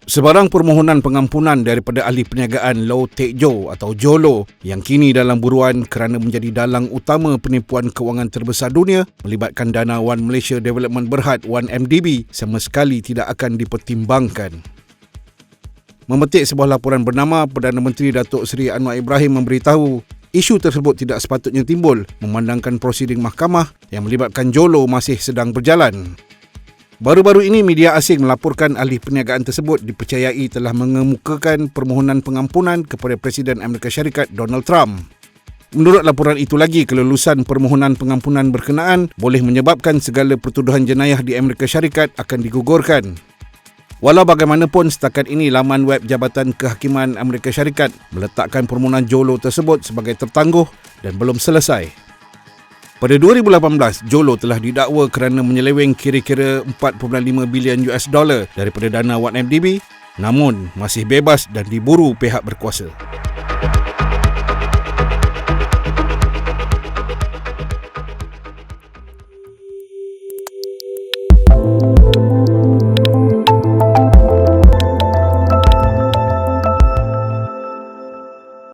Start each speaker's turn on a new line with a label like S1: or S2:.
S1: Sebarang permohonan pengampunan daripada ahli perniagaan Low Teck Jo atau Jolo yang kini dalam buruan kerana menjadi dalang utama penipuan kewangan terbesar dunia melibatkan dana One Malaysia Development Berhad 1MDB sama sekali tidak akan dipertimbangkan. Memetik sebuah laporan bernama, Perdana Menteri Datuk Seri Anwar Ibrahim memberitahu isu tersebut tidak sepatutnya timbul memandangkan prosiding mahkamah yang melibatkan Jolo masih sedang berjalan. Baru-baru ini media asing melaporkan ahli perniagaan tersebut dipercayai telah mengemukakan permohonan pengampunan kepada Presiden Amerika Syarikat Donald Trump. Menurut laporan itu lagi, kelulusan permohonan pengampunan berkenaan boleh menyebabkan segala pertuduhan jenayah di Amerika Syarikat akan digugurkan. Walau bagaimanapun, setakat ini laman web Jabatan Kehakiman Amerika Syarikat meletakkan permohonan Jolo tersebut sebagai tertangguh dan belum selesai. Pada 2018, Jolo telah didakwa kerana menyeleweng kira-kira 4.5 bilion US dollar daripada dana 1MDB, namun masih bebas dan diburu pihak berkuasa.